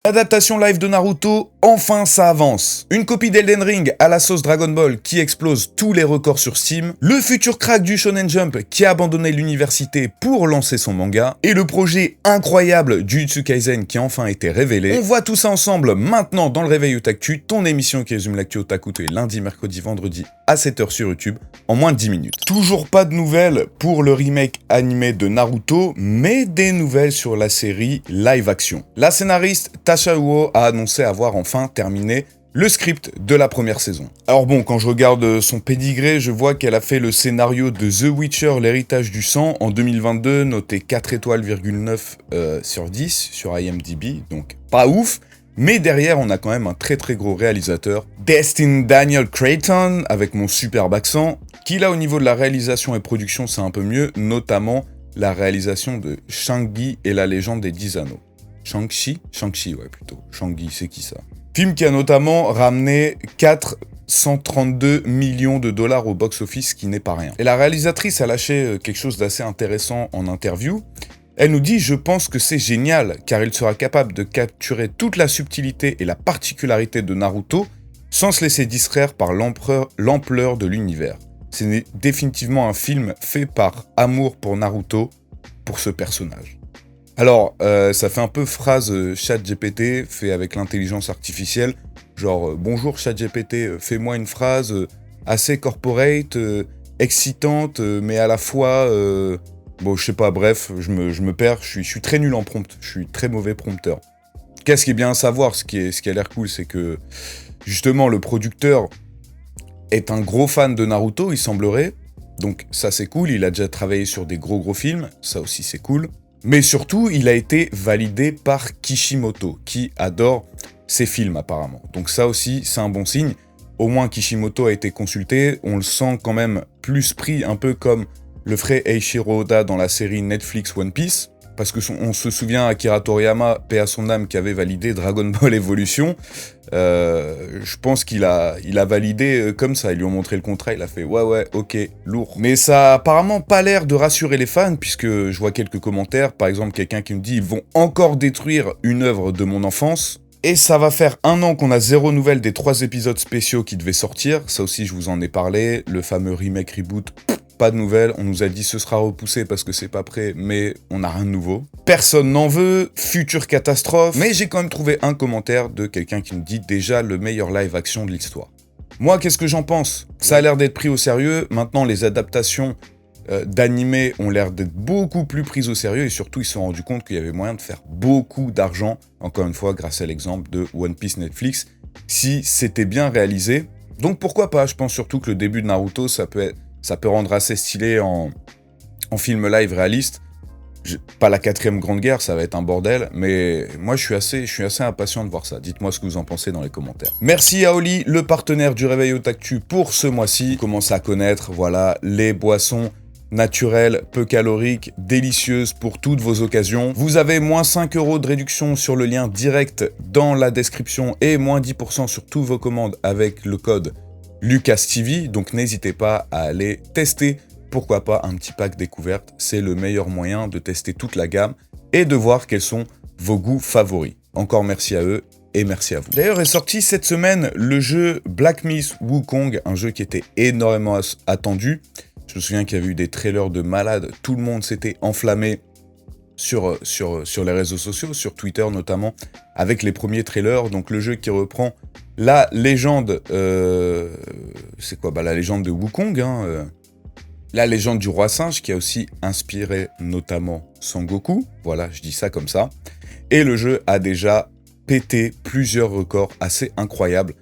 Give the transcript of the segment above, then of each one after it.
Adaptation live de Naruto, enfin ça avance. Une copie d'Elden Ring à la sauce Dragon Ball qui explose tous les records sur Steam, le futur crack du Shonen Jump qui a abandonné l'université pour lancer son manga, et le projet incroyable du Jujutsu Kaisen qui a enfin été révélé. On voit tout ça ensemble maintenant dans le Réveil Otaku, ton émission qui résume l'actu otaku tous les lundis, mercredis, vendredis à 7h sur YouTube en moins de 10 minutes. Toujours pas de nouvelles pour le remake animé de Naruto, mais des nouvelles sur la série live action. La scénariste Tasha Uo a annoncé avoir enfin terminé le script de la première saison. Alors bon, quand je regarde son pédigré, je vois qu'elle a fait le scénario de The Witcher, l'héritage du sang en 2022, noté 4 étoiles,9 sur 10 sur IMDb, donc pas ouf. Mais derrière, on a quand même un très gros réalisateur, Destin Daniel Cretton, avec mon superbe accent, qui là au niveau de la réalisation et production c'est un peu mieux, notamment la réalisation de Shang-Chi et la légende des 10 anneaux. Shang-Chi, ouais plutôt. Shang-Chi, c'est qui ça? Film qui a notamment ramené 432 millions de dollars au box-office, ce qui n'est pas rien. Et la réalisatrice a lâché quelque chose d'assez intéressant en interview. Elle nous dit « Je pense que c'est génial, car il sera capable de capturer toute la subtilité et la particularité de Naruto sans se laisser distraire par l'ampleur de l'univers. C'est définitivement un film fait par amour pour Naruto, pour ce personnage. » Alors, ça fait un peu phrase ChatGPT fait avec l'intelligence artificielle, genre « Bonjour ChatGPT, fais-moi une phrase assez corporate, excitante, mais à la fois... Bon, je sais pas, bref, je me perds, je suis très nul en prompt, je suis très mauvais prompteur. Qu'est-ce qui est bien à savoir, ce qui a l'air cool, c'est que, justement, le producteur est un gros fan de Naruto, il semblerait, donc ça c'est cool, il a déjà travaillé sur des gros films, ça aussi c'est cool, mais surtout, il a été validé par Kishimoto, qui adore ses films apparemment, donc ça aussi c'est un bon signe, au moins Kishimoto a été consulté, on le sent quand même plus pris, un peu comme le ferait Eiichiro Oda dans la série Netflix One Piece, parce que on se souvient Akira Toriyama, paix à son âme, qui avait validé Dragon Ball Evolution. Je pense qu'il a validé comme ça, ils lui ont montré le contrat, il a fait ouais, ok, lourd. Mais ça a apparemment pas l'air de rassurer les fans, puisque je vois quelques commentaires, par exemple quelqu'un qui me dit « Ils vont encore détruire une œuvre de mon enfance ». Et ça va faire 1 an qu'on a 0 nouvelles des 3 épisodes spéciaux qui devaient sortir, ça aussi je vous en ai parlé, le fameux remake reboot. Pas de nouvelles, on nous a dit ce sera repoussé parce que c'est pas prêt, mais on n'a rien de nouveau. Personne n'en veut, future catastrophe, mais j'ai quand même trouvé un commentaire de quelqu'un qui me dit déjà le meilleur live action de l'histoire. Moi, qu'est-ce que j'en pense? Ça a l'air d'être pris au sérieux, maintenant les adaptations d'animés ont l'air d'être beaucoup plus prises au sérieux, et surtout ils se sont rendus compte qu'il y avait moyen de faire beaucoup d'argent, encore une fois grâce à l'exemple de One Piece Netflix, si c'était bien réalisé. Donc pourquoi pas, je pense surtout que le début de Naruto, ça peut rendre assez stylé en film live réaliste. Pas la 4e grande guerre, ça va être un bordel, mais moi je suis assez impatient de voir ça. Dites-moi ce que vous en pensez dans les commentaires. Merci à Oli, le partenaire du Réveil Otaku pour ce mois-ci. Commencez à connaître, voilà, les boissons naturelles, peu caloriques, délicieuses pour toutes vos occasions. Vous avez moins 5 € de réduction sur le lien direct dans la description et moins 10% sur toutes vos commandes avec le code LucasTV, donc n'hésitez pas à aller tester, pourquoi pas un petit pack découverte, c'est le meilleur moyen de tester toute la gamme et de voir quels sont vos goûts favoris. Encore merci à eux et merci à vous. D'ailleurs est sorti cette semaine le jeu Black Myth Wukong, un jeu qui était énormément attendu. Je me souviens qu'il y avait eu des trailers de malades, tout le monde s'était enflammé sur les réseaux sociaux, sur Twitter notamment, avec les premiers trailers, donc le jeu qui reprend la légende, c'est quoi? La légende de Wukong, la légende du roi singe, qui a aussi inspiré notamment Sangoku, voilà, je dis ça comme ça, et le jeu a déjà pété plusieurs records assez incroyables.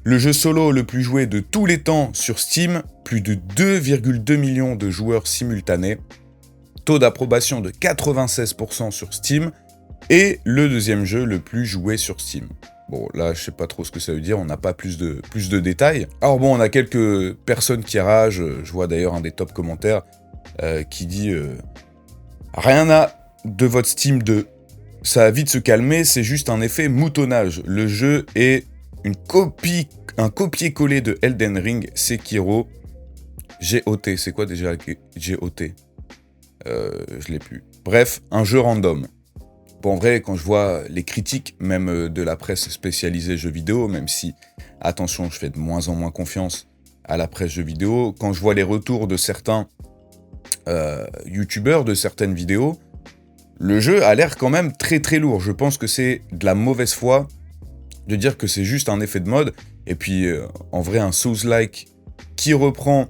Le jeu solo le plus joué de tous les temps sur Steam, plus de 2,2 millions de joueurs simultanés, taux d'approbation de 96% sur Steam, et le deuxième jeu le plus joué sur Steam. Bon, là, je sais pas trop ce que ça veut dire, on n'a pas plus de détails. Alors bon, on a quelques personnes qui ragent, je vois d'ailleurs un des top commentaires qui dit « Rien à de votre Steam 2, ça va vite se calmer, c'est juste un effet moutonnage. Le jeu est un copier-coller de Elden Ring, Sekiro, GOT. C'est quoi déjà GOT ? Je l'ai plus. Bref, un jeu random. Bon, en vrai, quand je vois les critiques, même de la presse spécialisée jeux vidéo, même si, attention, je fais de moins en moins confiance à la presse jeux vidéo, quand je vois les retours de certains youtubeurs, de certaines vidéos, le jeu a l'air quand même très très lourd. Je pense que c'est de la mauvaise foi de dire que c'est juste un effet de mode, et puis en vrai un Souls-like qui reprend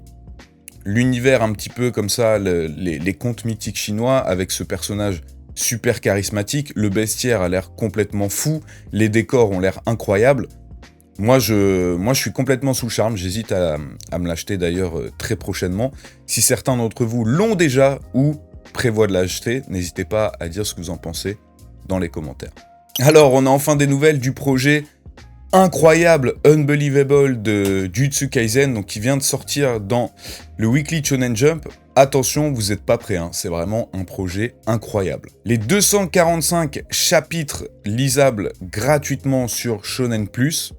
l'univers un petit peu comme ça, les contes mythiques chinois, avec ce personnage super charismatique, le bestiaire a l'air complètement fou, les décors ont l'air incroyables. Moi je suis complètement sous le charme, j'hésite à me l'acheter d'ailleurs très prochainement. Si certains d'entre vous l'ont déjà ou prévoient de l'acheter, n'hésitez pas à dire ce que vous en pensez dans les commentaires. Alors, on a enfin des nouvelles du projet incroyable, unbelievable de Jujutsu Kaisen, donc qui vient de sortir dans le Weekly Shonen Jump. Attention, vous n'êtes pas prêts, hein, c'est vraiment un projet incroyable. Les 245 chapitres lisables gratuitement sur Shonen Plus,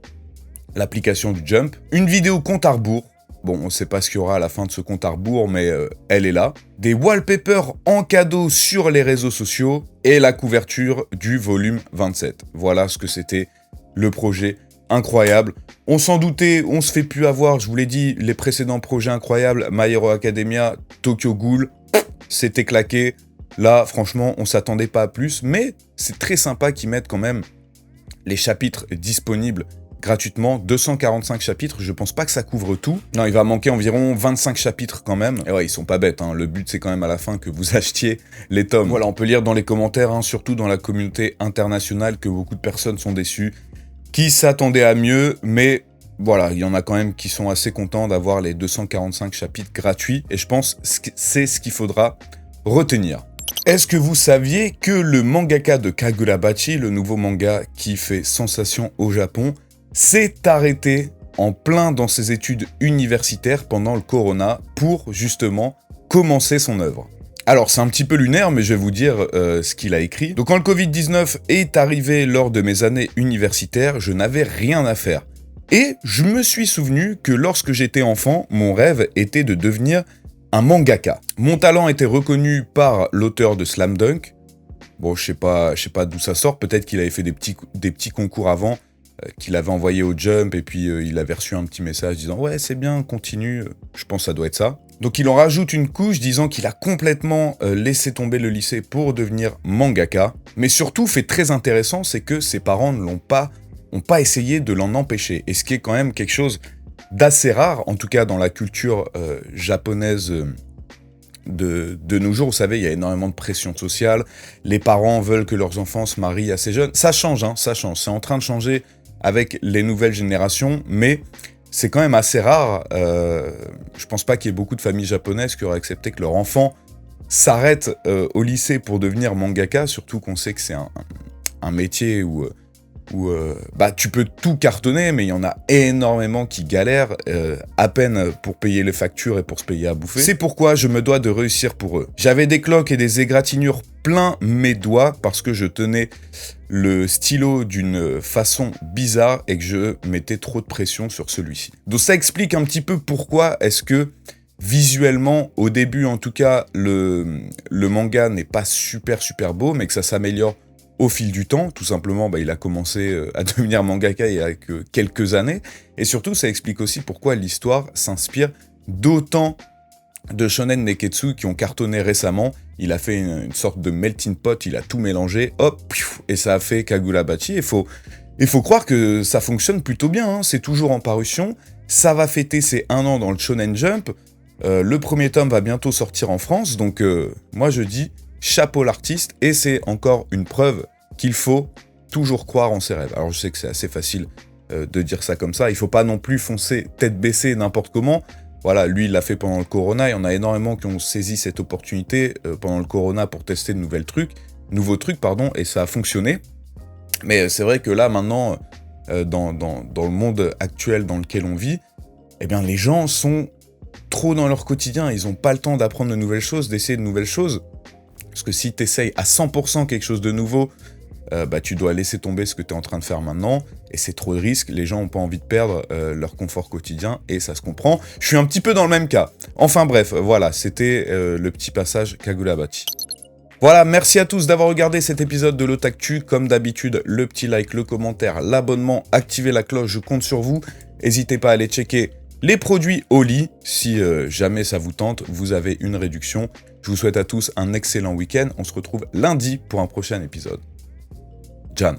l'application du Jump. Une vidéo compte à rebours. Bon, on ne sait pas ce qu'il y aura à la fin de ce compte à rebours, mais elle est là. Des wallpapers en cadeau sur les réseaux sociaux et la couverture du volume 27. Voilà ce que c'était le projet incroyable. On s'en doutait, on se fait plus avoir, je vous l'ai dit, les précédents projets incroyables, My Hero Academia, Tokyo Ghoul, c'était claqué. Là, franchement, on s'attendait pas à plus, mais c'est très sympa qu'ils mettent quand même les chapitres disponibles gratuitement, 245 chapitres, je pense pas que ça couvre tout. Non, il va manquer environ 25 chapitres quand même. Et ouais, ils sont pas bêtes, hein. Le but c'est quand même à la fin que vous achetiez les tomes. Voilà, on peut lire dans les commentaires, hein, surtout dans la communauté internationale, que beaucoup de personnes sont déçues, qui s'attendaient à mieux, mais voilà, il y en a quand même qui sont assez contents d'avoir les 245 chapitres gratuits, et je pense que c'est ce qu'il faudra retenir. Est-ce que vous saviez que le mangaka de Kagurabachi, le nouveau manga qui fait sensation au Japon, s'est arrêté en plein dans ses études universitaires pendant le corona pour justement commencer son œuvre. Alors c'est un petit peu lunaire, mais je vais vous dire ce qu'il a écrit. Donc quand le Covid-19 est arrivé lors de mes années universitaires, je n'avais rien à faire. Et je me suis souvenu que lorsque j'étais enfant, mon rêve était de devenir un mangaka. Mon talent était reconnu par l'auteur de Slam Dunk. Bon, je sais pas d'où ça sort, peut-être qu'il avait fait des petits concours avant, qu'il avait envoyé au Jump, et puis il avait reçu un petit message disant « Ouais, c'est bien, continue », je pense que ça doit être ça. Donc il en rajoute une couche disant qu'il a complètement laissé tomber le lycée pour devenir mangaka. Mais surtout, fait très intéressant, c'est que ses parents n'ont pas essayé de l'en empêcher. Et ce qui est quand même quelque chose d'assez rare, en tout cas dans la culture japonaise de nos jours. Vous savez, il y a énormément de pression sociale, les parents veulent que leurs enfants se marient assez jeunes. Ça change, hein, ça change, c'est en train de changer avec les nouvelles générations, mais c'est quand même assez rare. Je pense pas qu'il y ait beaucoup de familles japonaises qui auraient accepté que leur enfant s'arrête au lycée pour devenir mangaka, surtout qu'on sait que c'est un métier où tu peux tout cartonner, mais il y en a énormément qui galèrent à peine pour payer les factures et pour se payer à bouffer. C'est pourquoi je me dois de réussir pour eux. J'avais des cloques et des égratignures plein mes doigts parce que je tenais le stylo d'une façon bizarre et que je mettais trop de pression sur celui-ci. Donc ça explique un petit peu pourquoi est-ce que visuellement, au début en tout cas, le manga n'est pas super beau, mais que ça s'améliore au fil du temps. Tout simplement, il a commencé à devenir mangaka il y a que quelques années. Et surtout, ça explique aussi pourquoi l'histoire s'inspire d'autant de shonen neketsu qui ont cartonné récemment. Il a fait une sorte de melting pot, il a tout mélangé, hop, et ça a fait Kagurabachi. Il faut croire que ça fonctionne plutôt bien, hein. C'est toujours en parution. Ça va fêter ses 1 an dans le Shonen Jump. Le premier tome va bientôt sortir en France, donc moi je dis chapeau l'artiste, et c'est encore une preuve qu'il faut toujours croire en ses rêves. Alors je sais que c'est assez facile de dire ça comme ça, il faut pas non plus foncer tête baissée n'importe comment. Voilà, lui il l'a fait pendant le Corona, il y en a énormément qui ont saisi cette opportunité pendant le Corona pour tester de nouveaux trucs, et ça a fonctionné. Mais c'est vrai que là maintenant, dans le monde actuel dans lequel on vit, eh bien les gens sont trop dans leur quotidien, ils n'ont pas le temps d'apprendre de nouvelles choses, d'essayer de nouvelles choses. Parce que si tu essayes à 100% quelque chose de nouveau, tu dois laisser tomber ce que tu es en train de faire maintenant, et c'est trop de risques, les gens n'ont pas envie de perdre leur confort quotidien, et ça se comprend. Je suis un petit peu dans le même cas. Enfin bref, voilà, c'était le petit passage Kagurabachi. Voilà, merci à tous d'avoir regardé cet épisode de l'Otaktu. Comme d'habitude, le petit like, le commentaire, l'abonnement, activez la cloche, je compte sur vous. N'hésitez pas à aller checker les produits Oli. Si jamais ça vous tente, vous avez une réduction. Je vous souhaite à tous un excellent week-end. On se retrouve lundi pour un prochain épisode. Jana.